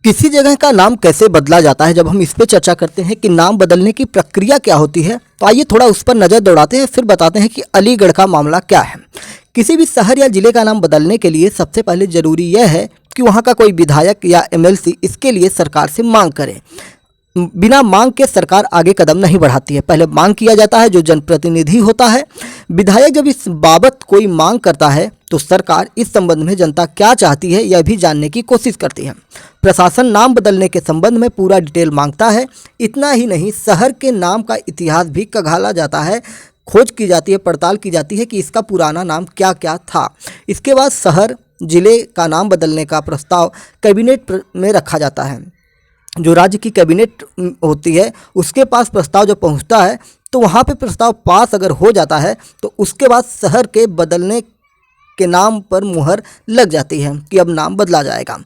किसी जगह का नाम कैसे बदला जाता है, जब हम इस पे चर्चा करते हैं कि नाम बदलने की प्रक्रिया क्या होती है, तो आइए थोड़ा उस पर नज़र दौड़ाते हैं, फिर बताते हैं कि अलीगढ़ का मामला क्या है। किसी भी शहर या जिले का नाम बदलने के लिए सबसे पहले ज़रूरी यह है कि वहाँ का कोई विधायक या एमएलसी इसके लिए सरकार से मांग करे। बिना मांग के सरकार आगे कदम नहीं बढ़ाती है। पहले मांग किया जाता है, जो जनप्रतिनिधि होता है। विधायक जब इस बाबत कोई मांग करता है तो सरकार इस संबंध में जनता क्या चाहती है यह भी जानने की कोशिश करती है। प्रशासन नाम बदलने के संबंध में पूरा डिटेल मांगता है। इतना ही नहीं, शहर के नाम का इतिहास भी खंगाला जाता है, खोज की जाती है, पड़ताल की जाती है कि इसका पुराना नाम क्या क्या था। इसके बाद शहर जिले का नाम बदलने का प्रस्ताव कैबिनेट में रखा जाता है। जो राज्य की कैबिनेट होती है उसके पास प्रस्ताव जब पहुंचता है तो वहाँ पे प्रस्ताव पास अगर हो जाता है तो उसके बाद शहर के बदलने के नाम पर मुहर लग जाती है कि अब नाम बदला जाएगा।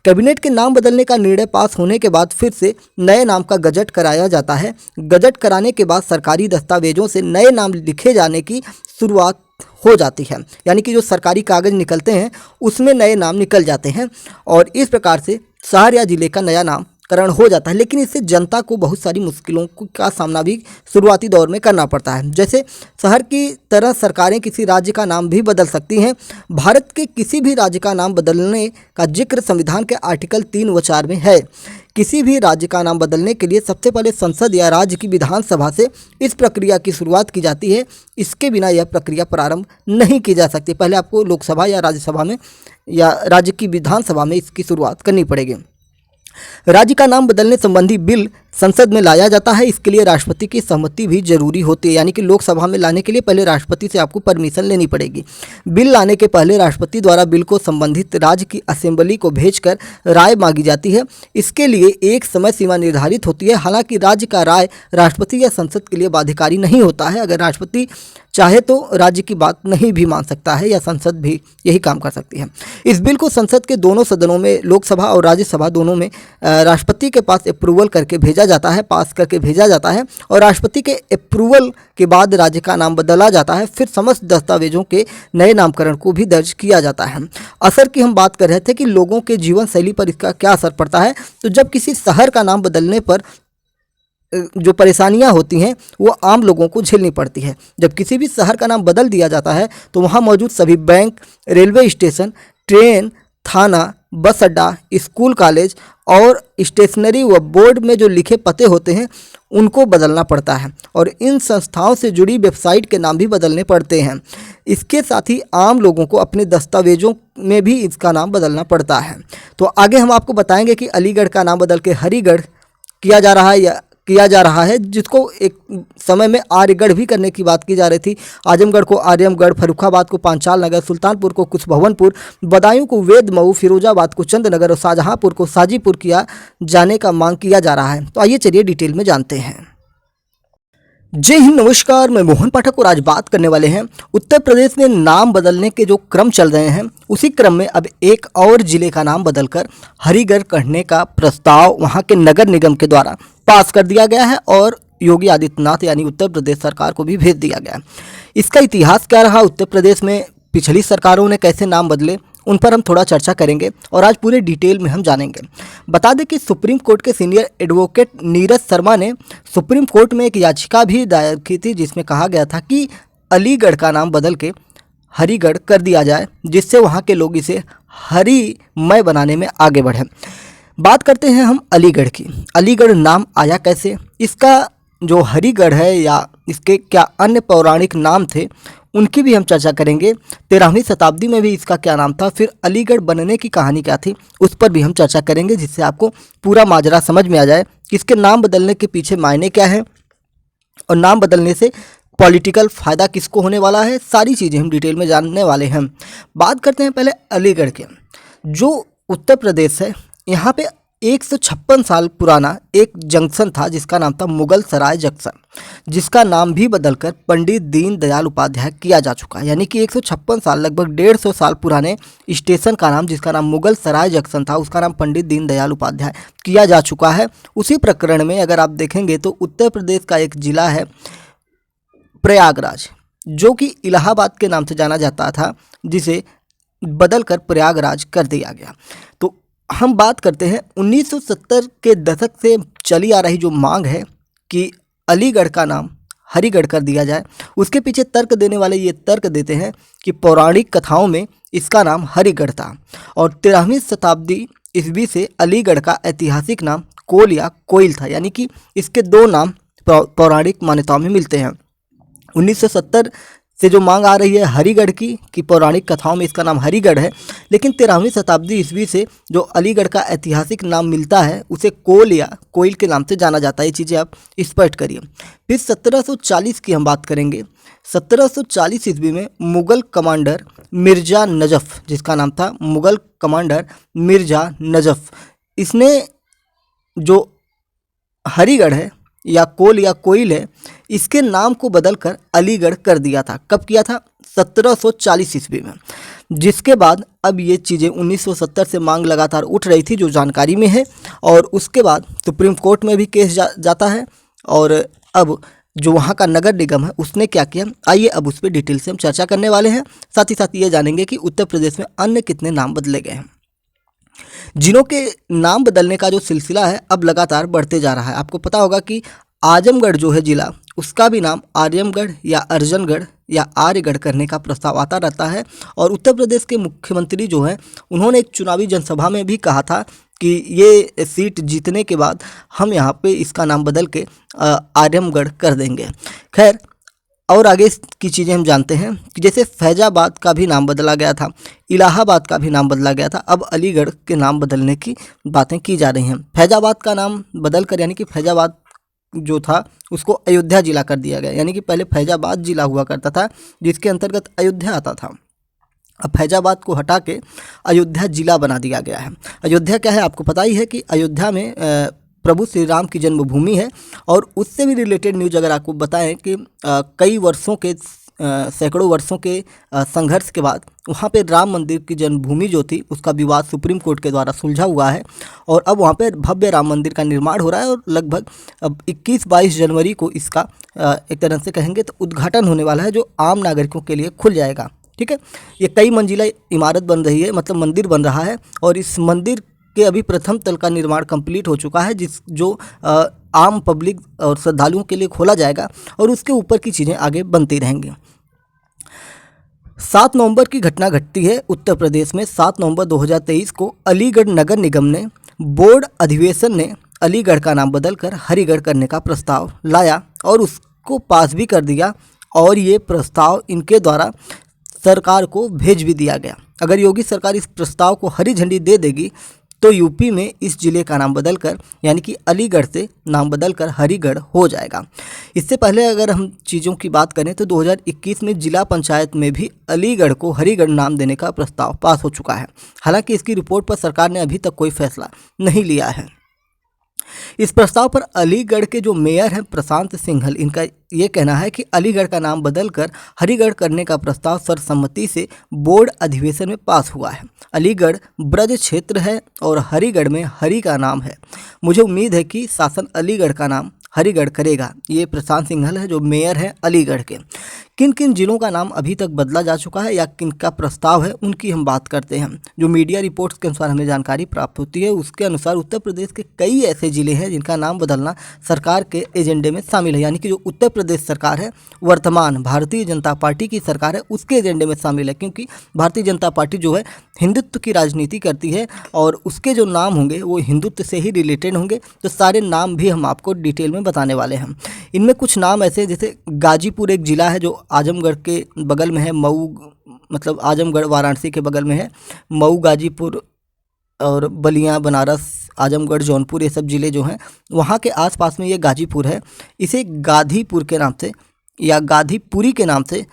कैबिनेट के नाम बदलने का निर्णय पास होने के बाद फिर से नए नाम का गजट कराया जाता है। गजट कराने के बाद सरकारी दस्तावेजों से नए नाम लिखे जाने की शुरुआत हो जाती है, यानी कि जो सरकारी कागज़ निकलते हैं उसमें नए नाम निकल जाते हैं और इस प्रकार से शहर या जिले का नया नाम करण हो जाता है। लेकिन इससे जनता को बहुत सारी मुश्किलों का सामना भी शुरुआती दौर में करना पड़ता है। जैसे शहर की तरह सरकारें किसी राज्य का नाम भी बदल सकती हैं। भारत के किसी भी राज्य का नाम बदलने का जिक्र संविधान के आर्टिकल 3 व 4 में है। किसी भी राज्य का नाम बदलने के लिए सबसे पहले संसद या राज्य की विधानसभा से इस प्रक्रिया की शुरुआत की जाती है। इसके बिना यह प्रक्रिया प्रारंभ नहीं की जा सकती। पहले आपको लोकसभा या राज्यसभा में या राज्य की विधानसभा में इसकी शुरुआत करनी पड़ेगी। राज्य का नाम बदलने संबंधी बिल संसद में लाया जाता है। इसके लिए राष्ट्रपति की सहमति भी जरूरी होती है, यानी कि लोकसभा में लाने के लिए पहले राष्ट्रपति से आपको परमिशन लेनी पड़ेगी। बिल लाने के पहले राष्ट्रपति द्वारा बिल को संबंधित राज्य की असेंबली को भेजकर राय मांगी जाती है। इसके लिए एक समय सीमा निर्धारित होती है। हालांकि राज्य का राय राष्ट्रपति या संसद के लिए बाध्यकारी नहीं होता है। अगर राष्ट्रपति चाहे तो राज्य की बात नहीं भी मान सकता है या संसद भी यही काम कर सकती है। इस बिल को संसद के दोनों सदनों में, लोकसभा और राज्यसभा दोनों में राष्ट्रपति के पास अप्रूवल करके भेजा जाता है, पास करके भेजा जाता है और राष्ट्रपति के अप्रूवल के बाद राज्य का नाम बदला जाता है। फिर समस्त दस्तावेजों के नए नामकरण को भी दर्ज किया जाता है। असर की हम बात कर रहे थे कि लोगों के जीवन शैली पर इसका क्या असर पड़ता है। तो जब किसी शहर का नाम बदलने पर जो परेशानियां होती हैं वो आम लोगों को झेलनी पड़ती है। जब किसी भी शहर का नाम बदल दिया जाता है तो वहाँ मौजूद सभी बैंक, रेलवे स्टेशन, ट्रेन, थाना, बस अड्डा, स्कूल, कॉलेज और स्टेशनरी व बोर्ड में जो लिखे पते होते हैं उनको बदलना पड़ता है और इन संस्थाओं से जुड़ी वेबसाइट के नाम भी बदलने पड़ते हैं। इसके साथ ही आम लोगों को अपने दस्तावेजों में भी इसका नाम बदलना पड़ता है। तो आगे हम आपको बताएंगे कि अलीगढ़ का नाम बदल के हरिगढ़ किया जा रहा है, जिसको एक समय में आर्यगढ़ भी करने की बात की जा रही थी। आजमगढ़ को आर्यमगढ़, फर्रुखाबाद को पांचाल नगर, सुल्तानपुर को कुशभवनपुर, बदायूं को वेदमऊ, फिरोजाबाद को चंदनगर और शाहजहांपुर को साजीपुर किया जाने का मांग किया जा रहा है। तो आइए चलिए डिटेल में जानते हैं। जय हिंद, नमस्कार, मैं मोहन पाठक और आज बात करने वाले हैं उत्तर प्रदेश में नाम बदलने के जो क्रम चल रहे हैं उसी क्रम में अब एक और जिले का नाम बदलकर हरिगढ़ करने का प्रस्ताव वहां के नगर निगम के द्वारा पास कर दिया गया है और योगी आदित्यनाथ यानी उत्तर प्रदेश सरकार को भी भेज दिया गया है। इसका इतिहास क्या रहा, उत्तर प्रदेश में पिछली सरकारों ने कैसे नाम बदले, उन पर हम थोड़ा चर्चा करेंगे और आज पूरे डिटेल में हम जानेंगे। बता दें कि सुप्रीम कोर्ट के सीनियर एडवोकेट नीरज शर्मा ने सुप्रीम कोर्ट में एक याचिका भी दायर की थी जिसमें कहा गया था कि अलीगढ़ का नाम बदल के हरिगढ़ कर दिया जाए, जिससे वहाँ के लोग इसे हरिमय बनाने में आगे बढ़ें। बात करते हैं हम अलीगढ़ की। अलीगढ़ नाम आया कैसे, इसका जो हरिगढ़ है या इसके क्या अन्य पौराणिक नाम थे उनकी भी हम चर्चा करेंगे। 13वीं शताब्दी में भी इसका क्या नाम था, फिर अलीगढ़ बनने की कहानी क्या थी उस पर भी हम चर्चा करेंगे, जिससे आपको पूरा माजरा समझ में आ जाए कि इसके नाम बदलने के पीछे मायने क्या है और नाम बदलने से पॉलिटिकल फ़ायदा किसको होने वाला है। सारी चीज़ें हम डिटेल में जानने वाले हैं। बात करते हैं पहले अलीगढ़ के। जो उत्तर प्रदेश है यहाँ पे 156 साल पुराना एक जंक्शन था जिसका नाम था मुगल सराय जंक्शन, जिसका नाम भी बदलकर पंडित दीनदयाल उपाध्याय किया जा चुका है। यानी कि 156 साल, लगभग 150 साल पुराने स्टेशन का नाम, जिसका नाम मुगल सराय जंक्शन था, उसका नाम पंडित दीनदयाल उपाध्याय किया जा चुका है। उसी प्रकरण में अगर आप देखेंगे तो उत्तर प्रदेश का एक जिला है प्रयागराज, जो कि इलाहाबाद के नाम से जाना जाता था, जिसे बदलकर प्रयागराज कर दिया गया। तो हम बात करते हैं 1970 के दशक से चली आ रही जो मांग है कि अलीगढ़ का नाम हरिगढ़ कर दिया जाए, उसके पीछे तर्क देने वाले ये तर्क देते हैं कि पौराणिक कथाओं में इसका नाम हरिगढ़ था और 13वीं शताब्दी ईस्वी से अलीगढ़ का ऐतिहासिक नाम कोल या कोइल था, यानी कि इसके दो नाम पौराणिक मान्यताओं में मिलते हैं। 1970 से जो मांग आ रही है हरिगढ़ की कि पौराणिक कथाओं में इसका नाम हरिगढ़ है, लेकिन 13वीं शताब्दी ईस्वी से जो अलीगढ़ का ऐतिहासिक नाम मिलता है उसे कोल या कोइल के नाम से जाना जाता है। ये चीज़ें आप स्पष्ट करिए। फिर 1740 की हम बात करेंगे। 1740 ईस्वी में मुग़ल कमांडर मिर्ज़ा नजफ़, जिसका नाम था मुग़ल कमांडर मिर्ज़ा नजफ़, इसने जो हरिगढ़ है या कोल या कोइल है, इसके नाम को बदलकर अलीगढ़ कर दिया था। कब किया था? 1740 ईस्वी में। जिसके बाद अब ये चीज़ें 1970 से मांग लगातार उठ रही थी, जो जानकारी में है, और उसके बाद सुप्रीम कोर्ट में भी केस जाता है। और अब जो वहाँ का नगर निगम है उसने क्या किया, आइए अब उस पर डिटेल से हम चर्चा करने वाले हैं। साथ ही साथ ये जानेंगे कि उत्तर प्रदेश में अन्य कितने नाम बदले गए हैं। जिलों के नाम बदलने का जो सिलसिला है अब लगातार बढ़ते जा रहा है। आपको पता होगा कि आजमगढ़ जो है जिला, उसका भी नाम आर्यमगढ़ या अर्जनगढ़ या आर्यगढ़ करने का प्रस्ताव आता रहता है। और उत्तर प्रदेश के मुख्यमंत्री जो हैं उन्होंने एक चुनावी जनसभा में भी कहा था कि ये सीट जीतने के बाद हम यहाँ पे इसका नाम बदल के आर्यमगढ़ कर देंगे। खैर, और आगे की चीज़ें हम जानते हैं कि जैसे फैजाबाद का भी नाम बदला गया था, इलाहाबाद का भी नाम बदला गया था, अब अलीगढ़ के नाम बदलने की बातें की जा रही हैं। फैजाबाद का नाम बदलकर, यानी कि फैजाबाद जो था उसको अयोध्या जिला कर दिया गया, यानी कि पहले फैजाबाद जिला हुआ करता था जिसके अंतर्गत अयोध्या आता था। अब फैजाबाद को हटा के अयोध्या जिला बना दिया गया है। अयोध्या क्या है, आपको पता ही है कि अयोध्या में प्रभु श्री राम की जन्मभूमि है। और उससे भी रिलेटेड न्यूज अगर आपको बताएं कि कई वर्षों के सैकड़ों वर्षों के संघर्ष के बाद वहाँ पे राम मंदिर की जन्मभूमि जो थी उसका विवाद सुप्रीम कोर्ट के द्वारा सुलझा हुआ है और अब वहाँ पे भव्य राम मंदिर का निर्माण हो रहा है। और लगभग अब 21-22 जनवरी को इसका एक तरह से कहेंगे तो उद्घाटन होने वाला है, जो आम नागरिकों के लिए खुल जाएगा। ठीक है, ये कई मंजिला इमारत बन रही है, मतलब मंदिर बन रहा है। और इस मंदिर के अभी प्रथम तल का निर्माण कंप्लीट हो चुका है, जो आम पब्लिक और श्रद्धालुओं के लिए खोला जाएगा और उसके ऊपर की चीज़ें आगे बनती रहेंगी। 7 नवंबर की घटना घटती है उत्तर प्रदेश में। 7 नवंबर 2023 को अलीगढ़ नगर निगम ने बोर्ड अधिवेशन ने अलीगढ़ का नाम बदलकर हरिगढ़ करने का प्रस्ताव लाया और उसको पास भी कर दिया। और ये प्रस्ताव इनके द्वारा सरकार को भेज भी दिया गया। अगर योगी सरकार इस प्रस्ताव को हरी झंडी दे देगी तो यूपी में इस जिले का नाम बदलकर, यानी कि अलीगढ़ से नाम बदलकर हरिगढ़ हो जाएगा। इससे पहले अगर हम चीज़ों की बात करें तो 2021 में जिला पंचायत में भी अलीगढ़ को हरिगढ़ नाम देने का प्रस्ताव पास हो चुका है। हालांकि इसकी रिपोर्ट पर सरकार ने अभी तक कोई फैसला नहीं लिया है। इस प्रस्ताव पर अलीगढ़ के जो मेयर हैं प्रशांत सिंघल, इनका ये कहना है कि अलीगढ़ का नाम बदलकर हरिगढ़ करने का प्रस्ताव सर्वसम्मति से बोर्ड अधिवेशन में पास हुआ है। अलीगढ़ ब्रज क्षेत्र है और हरिगढ़ में हरि का नाम है। मुझे उम्मीद है कि शासन अलीगढ़ का नाम हरिगढ़ करेगा। ये प्रशांत सिंघल है जो मेयर है अलीगढ़ के। किन किन जिलों का नाम अभी तक बदला जा चुका है या किन का प्रस्ताव है उनकी हम बात करते हैं। जो मीडिया रिपोर्ट्स के अनुसार हमें जानकारी प्राप्त होती है उसके अनुसार उत्तर प्रदेश के कई ऐसे ज़िले हैं जिनका नाम बदलना सरकार के एजेंडे में शामिल है, यानी कि जो उत्तर प्रदेश सरकार है, वर्तमान भारतीय जनता पार्टी की सरकार है, उसके एजेंडे में शामिल है। क्योंकि भारतीय जनता पार्टी जो है हिंदुत्व की राजनीति करती है और उसके जो नाम होंगे वो हिंदुत्व से ही रिलेटेड होंगे। तो सारे नाम भी हम आपको डिटेल में बताने वाले हैं। इनमें कुछ नाम ऐसे, जैसे गाजीपुर एक ज़िला है जो आजमगढ़ के बगल में है, मऊ, मतलब आजमगढ़ वाराणसी के बगल में है। मऊ, गाजीपुर और बलिया, बनारस, आजमगढ़, जौनपुर, ये सब ज़िले जो हैं वहाँ के आसपास में ये गाजीपुर है। इसे गाधीपुर के नाम से या गाधीपुरी के नाम से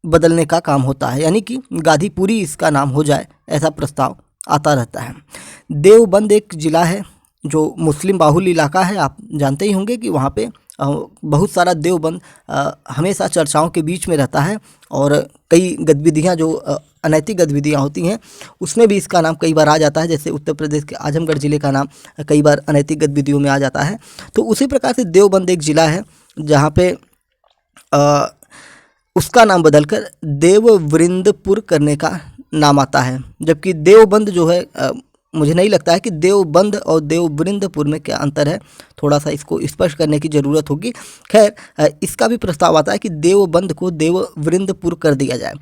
बदलने का काम होता है, यानी कि गाधीपुरी इसका नाम हो जाए, ऐसा प्रस्ताव आता रहता है। देवबंद एक ज़िला है जो मुस्लिम बाहुल इलाका है। आप जानते ही होंगे कि वहाँ पे बहुत सारा देवबंद हमेशा चर्चाओं के बीच में रहता है और कई गतिविधियाँ जो अनैतिक गतिविधियाँ होती हैं उसमें भी इसका नाम कई बार आ जाता है। जैसे उत्तर प्रदेश के आजमगढ़ ज़िले का नाम कई बार अनैतिक गतिविधियों में आ जाता है। तो उसी प्रकार से देवबंद एक ज़िला है जहाँ पे उसका नाम बदलकर देववृंदपुर करने का नाम आता है। जबकि देवबंद जो है मुझे नहीं लगता है कि देवबंद और देववृंदपुर में क्या अंतर है, थोड़ा सा इसको स्पष्ट करने की ज़रूरत होगी। खैर, इसका भी प्रस्ताव आता है कि देवबंद को देववृंदपुर कर दिया जाए।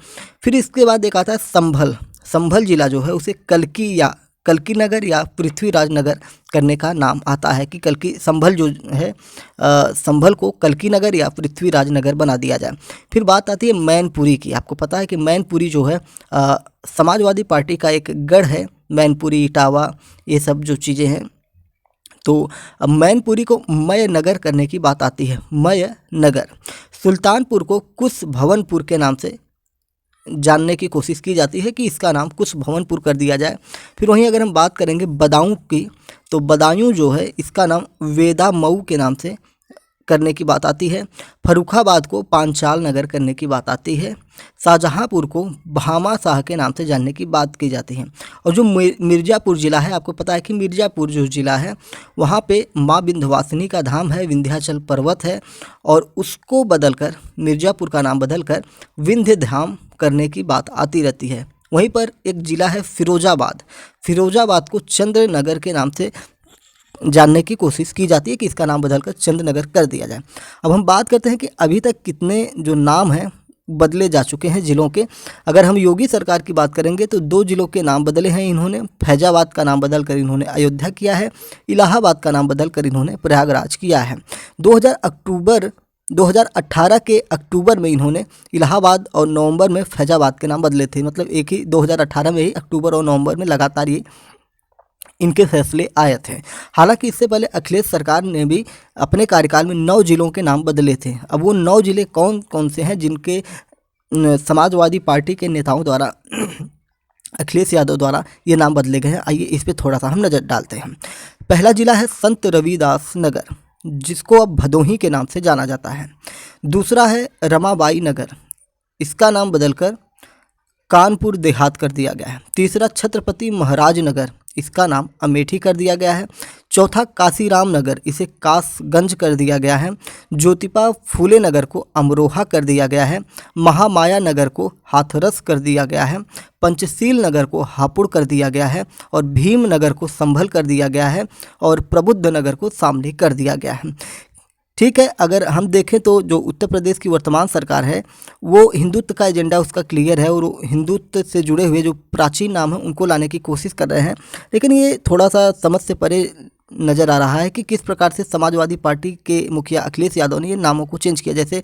फिर इसके बाद एक आता है संभल। संभल जिला जो है उसे कल्की नगर या पृथ्वीराज नगर करने का नाम आता है, कि संभल जो है संभल को कल्की नगर या पृथ्वीराज नगर बना दिया जाए। फिर बात आती है मैनपुरी की। आपको पता है कि मैनपुरी जो है समाजवादी पार्टी का एक गढ़ है। मैनपुरी, इटावा, ये सब जो चीज़ें हैं, तो अब मैनपुरी को मय नगर करने की बात आती है, मय नगर। सुल्तानपुर को कुश भवनपुर के नाम से जानने की कोशिश की जाती है कि इसका नाम कुश भवनपुर कर दिया जाए। फिर वहीं अगर हम बात करेंगे बदायूं की, तो बदायूं जो है इसका नाम वेदा मऊ के नाम से करने की बात आती है। फर्रुखाबाद को पांचाल नगर करने की बात आती है। शाहजहांपुर को भामा शाह के नाम से जानने की बात की जाती है। और जो मिर्ज़ापुर ज़िला है, आपको पता है कि मिर्ज़ापुर जो ज़िला है वहाँ पे माँ विंध्यवासिनी का धाम है, विंध्याचल पर्वत है, और उसको बदलकर मिर्ज़ापुर का नाम बदलकर विंध्य धाम करने की बात आती रहती है। वहीं पर एक ज़िला है फिरोजाबाद। फिरोजाबाद को चंद्र नगर के नाम से जानने की कोशिश की जाती है कि इसका नाम बदलकर चंद्रनगर कर दिया जाए। अब हम बात करते हैं कि अभी तक कितने जो नाम हैं बदले जा चुके हैं ज़िलों के। अगर हम योगी सरकार की बात करेंगे तो 2 ज़िलों के नाम बदले हैं इन्होंने। फैजाबाद का नाम बदलकर इन्होंने अयोध्या किया है, इलाहाबाद का नाम बदलकर इन्होंने प्रयागराज किया है। 2018 के अक्टूबर में इन्होंने इलाहाबाद और नवंबर में फैजाबाद के नाम बदले थे। मतलब एक ही 2018 में ही अक्टूबर और नवंबर में लगातार ये इनके फैसले आए थे। हालांकि इससे पहले अखिलेश सरकार ने भी अपने कार्यकाल में 9 जिलों के नाम बदले थे। अब वो 9 जिले कौन कौन से हैं जिनके समाजवादी पार्टी के नेताओं द्वारा अखिलेश यादव द्वारा ये नाम बदले गए हैं, आइए इस पर थोड़ा सा हम नज़र डालते हैं। पहला जिला है संत रविदास नगर, जिसको अब भदोही के नाम से जाना जाता है। दूसरा है रमाबाई नगर, इसका नाम बदलकर कानपुर देहात कर दिया गया है। तीसरा छत्रपति महाराज नगर, इसका नाम अमेठी कर दिया गया है। चौथा काशीराम नगर, इसे कासगंज कर दिया गया है। ज्योतिबा फूले नगर को अमरोहा कर दिया गया है। महामाया नगर को हाथरस कर दिया गया है। पंचशील नगर को हापुड़ कर दिया गया है। और भीम नगर को संभल कर दिया गया है। और प्रबुद्ध नगर को शामली कर दिया गया है। ठीक है, अगर हम देखें तो जो उत्तर प्रदेश की वर्तमान सरकार है वो हिंदुत्व का एजेंडा उसका क्लियर है, और हिंदुत्व से जुड़े हुए जो प्राचीन नाम हैं उनको लाने की कोशिश कर रहे हैं। लेकिन ये थोड़ा सा समझ से परे नज़र आ रहा है कि किस प्रकार से समाजवादी पार्टी के मुखिया अखिलेश यादव ने ये नामों को चेंज किया। जैसे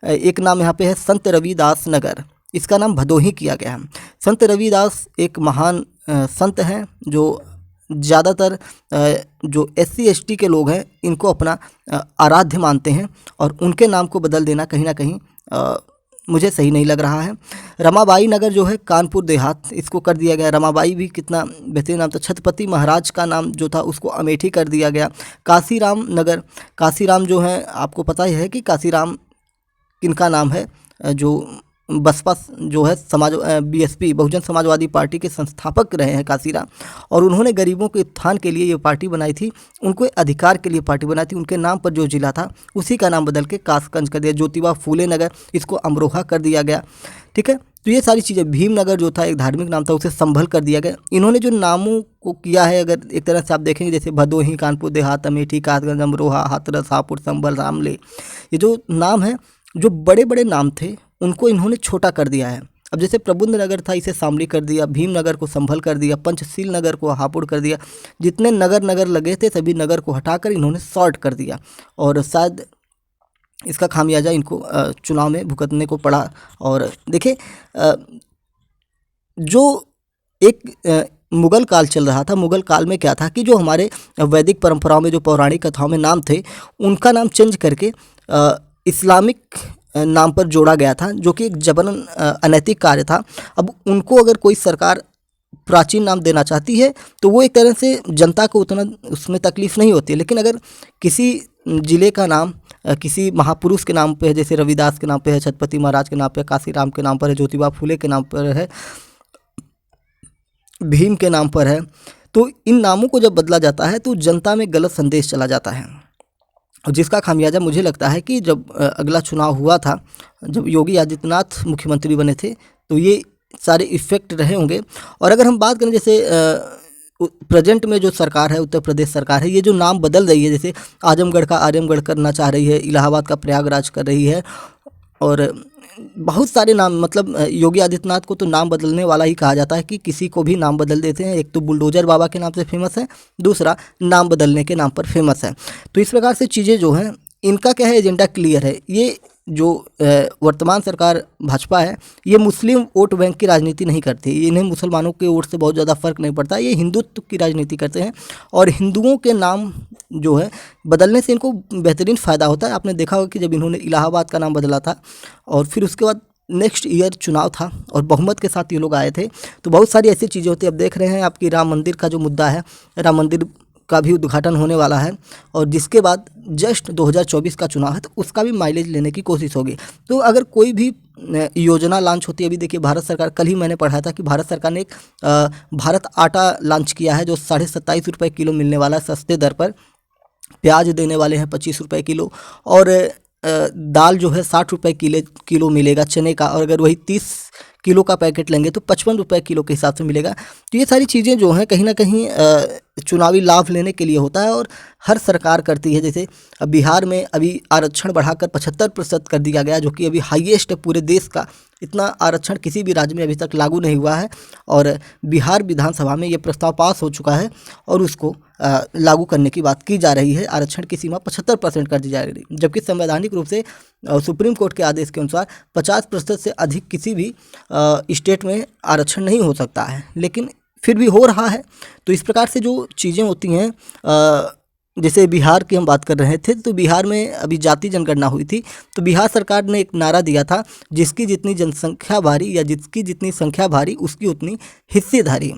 एक नाम यहाँ पे है संत रविदास नगर, इसका नाम भदोही किया गया है। संत रविदास एक महान संत हैं जो ज़्यादातर जो SC ST के लोग हैं इनको अपना आराध्य मानते हैं, और उनके नाम को बदल देना कहीं ना कहीं मुझे सही नहीं लग रहा है। रमाबाई नगर जो है कानपुर देहात, इसको कर दिया गया। रमाबाई भी कितना बेहतरीन नाम था। छत्रपति महाराज का नाम जो था उसको अमेठी कर दिया गया। काशीराम नगर, काशीराम जो है आपको पता ही है कि काशीराम किनका नाम है, जो बसपा जो है BSP बहुजन समाजवादी पार्टी के संस्थापक रहे हैं काशीराम, और उन्होंने गरीबों के उत्थान के लिए ये पार्टी बनाई थी, उनको अधिकार के लिए पार्टी बनाई थी। उनके नाम पर जो जिला था उसी का नाम बदल के कासगंज कर दिया। ज्योतिबा फूले नगर, इसको अमरोहा कर दिया गया। ठीक है, तो ये सारी चीज़ें। भीम नगर जो था एक धार्मिक नाम था, उसे संभल कर दिया गया। इन्होंने जो नामों को किया है, अगर एक तरह से आप देखेंगे जैसे भदोही, कानपुर देहात, अमेठी, कासगंज, अमरोहा, हाथरस, हापुड़, संभल, रामले, ये जो नाम है, जो बड़े बड़े नाम थे उनको इन्होंने छोटा कर दिया है। अब जैसे प्रबुद्ध नगर था, इसे शामली कर दिया। भीम नगर को संभल कर दिया। पंचशील नगर को हापुड़ कर दिया। जितने नगर लगे थे सभी नगर को हटाकर इन्होंने शॉर्ट कर दिया, और शायद इसका खामियाजा इनको चुनाव में भुगतने को पड़ा। और देखिए जो एक मुग़ल काल चल रहा था, मुग़ल काल में क्या था कि जो हमारे वैदिक परंपराओं में जो पौराणिक कथाओं में नाम थे उनका नाम चेंज करके इस्लामिक नाम पर जोड़ा गया था, जो कि एक जबरन अनैतिक कार्य था। अब उनको अगर कोई सरकार प्राचीन नाम देना चाहती है तो वो एक तरह से जनता को उतना उसमें तकलीफ़ नहीं होती है। लेकिन अगर किसी ज़िले का नाम किसी महापुरुष के नाम पे है, जैसे रविदास के नाम पे है, छत्रपति महाराज के नाम पे, काशीराम के नाम पर है, ज्योतिबा फूले के नाम पर है, भीम के नाम पर है, तो इन नामों को जब बदला जाता है तो जनता में गलत संदेश चला जाता है। और जिसका खामियाजा मुझे लगता है कि जब अगला चुनाव हुआ था, जब योगी आदित्यनाथ मुख्यमंत्री बने थे, तो ये सारे इफ़ेक्ट रहे होंगे। और अगर हम बात करें जैसे प्रेजेंट में जो सरकार है, उत्तर प्रदेश सरकार है, ये जो नाम बदल रही है, जैसे आजमगढ़ का आर्यमगढ़ करना चाह रही है, इलाहाबाद का प्रयागराज कर रही है, और बहुत सारे नाम, मतलब योगी आदित्यनाथ को तो नाम बदलने वाला ही कहा जाता है कि किसी को भी नाम बदल देते हैं। एक तो बुलडोजर बाबा के नाम से फेमस है, दूसरा नाम बदलने के नाम पर फेमस है। तो इस प्रकार से चीज़ें जो हैं, इनका क्या है, एजेंडा क्लियर है। ये जो वर्तमान सरकार भाजपा है, ये मुस्लिम वोट बैंक की राजनीति नहीं करती, इन्हें मुसलमानों के वोट से बहुत ज़्यादा फर्क नहीं पड़ता, ये हिंदुत्व की राजनीति करते हैं, और हिंदुओं के नाम जो है बदलने से इनको बेहतरीन फ़ायदा होता है। आपने देखा होगा कि जब इन्होंने इलाहाबाद का नाम बदला था और फिर उसके बाद नेक्स्ट ईयर चुनाव था और बहुमत के साथ ये लोग आए थे, तो बहुत सारी ऐसी चीज़ें होती है। अब देख रहे हैं आपकी राम मंदिर का जो मुद्दा है, राम मंदिर का भी उद्घाटन होने वाला है, और जिसके बाद जस्ट 2024 का चुनाव है, तो उसका भी माइलेज लेने की कोशिश होगी। तो अगर कोई भी योजना लॉन्च होती है, अभी देखिए भारत सरकार, कल ही मैंने पढ़ा था कि भारत सरकार ने एक भारत आटा लॉन्च किया है, जो 27.5 रुपये किलो मिलने वाला है सस्ते दर पर। प्याज देने वाले हैं 25 रुपये किलो, और दाल जो है 60 रुपये किलो मिलेगा चने का, और अगर वही 30 किलो का पैकेट लेंगे तो 55 रुपये किलो के हिसाब से मिलेगा। तो ये सारी चीज़ें जो हैं कहीं ना कहीं चुनावी लाभ लेने के लिए होता है, और हर सरकार करती है। जैसे बिहार में अभी आरक्षण बढ़ाकर 75% कर दिया गया, जो कि अभी हाईएस्ट है पूरे देश का। इतना आरक्षण किसी भी राज्य में अभी तक लागू नहीं हुआ है, और बिहार विधानसभा में ये प्रस्ताव पास हो चुका है और उसको लागू करने की बात की जा रही है। आरक्षण की सीमा 75% कर दी जा रही है, जबकि संवैधानिक रूप से सुप्रीम कोर्ट के आदेश के अनुसार 50% से अधिक किसी भी स्टेट में आरक्षण नहीं हो सकता है, लेकिन फिर भी हो रहा है। तो इस प्रकार से जो चीज़ें होती हैं, जैसे बिहार की हम बात कर रहे थे, तो बिहार में अभी जाति जनगणना हुई थी, तो बिहार सरकार ने एक नारा दिया था, जिसकी जितनी जनसंख्या भारी या जिसकी जितनी संख्या भारी उसकी उतनी हिस्सेदारी।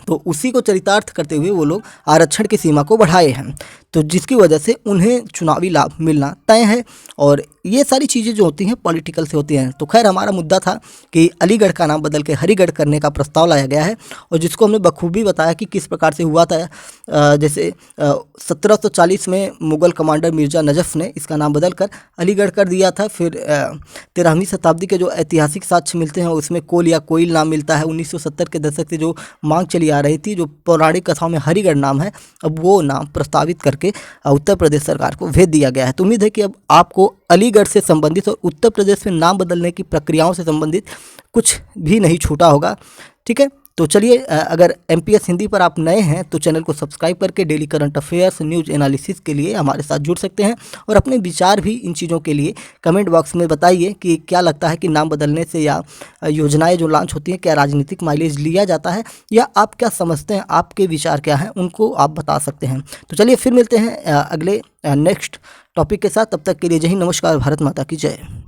तो उसी को चरितार्थ करते हुए वो लोग आरक्षण की सीमा को बढ़ाए हैं, तो जिसकी वजह से उन्हें चुनावी लाभ मिलना तय है। और ये सारी चीज़ें जो होती हैं पॉलिटिकल से होती हैं। तो खैर हमारा मुद्दा था कि अलीगढ़ का नाम बदल के हरिगढ़ करने का प्रस्ताव लाया गया है, और जिसको हमने बखूबी बताया कि किस प्रकार से हुआ था। जैसे 1740 में मुग़ल कमांडर मिर्ज़ा नजफ़ ने इसका नाम बदल कर अलीगढ़ कर दिया था। फिर 13वीं शताब्दी के जो ऐतिहासिक साक्ष्य मिलते हैं उसमें कोल या कोयल नाम मिलता है। 1970 के दशक से जो मांग चली आ रही थी, जो पौराणिक कथाओं में हरिगढ़ नाम है, अब वो नाम प्रस्तावित करके उत्तर प्रदेश सरकार को भेज दिया गया है। तो उम्मीद है कि अब आपको अलीगढ़ से संबंधित और उत्तर प्रदेश में नाम बदलने की प्रक्रियाओं से संबंधित कुछ भी नहीं छूटा होगा। ठीक है, तो चलिए, अगर MPS हिंदी पर आप नए हैं तो चैनल को सब्सक्राइब करके daily current affairs, news analysis के लिए हमारे साथ जुड़ सकते हैं, और अपने विचार भी इन चीज़ों के लिए कमेंट बॉक्स में बताइए कि क्या लगता है कि नाम बदलने से या योजनाएं जो लॉन्च होती हैं, क्या राजनीतिक माइलेज लिया जाता है, या आप क्या समझते हैं, आपके विचार क्या हैं, उनको आप बता सकते हैं। तो चलिए फिर मिलते हैं अगले नेक्स्ट टॉपिक के साथ। तब तक के लिए जय हिंद, नमस्कार, भारत माता की जय।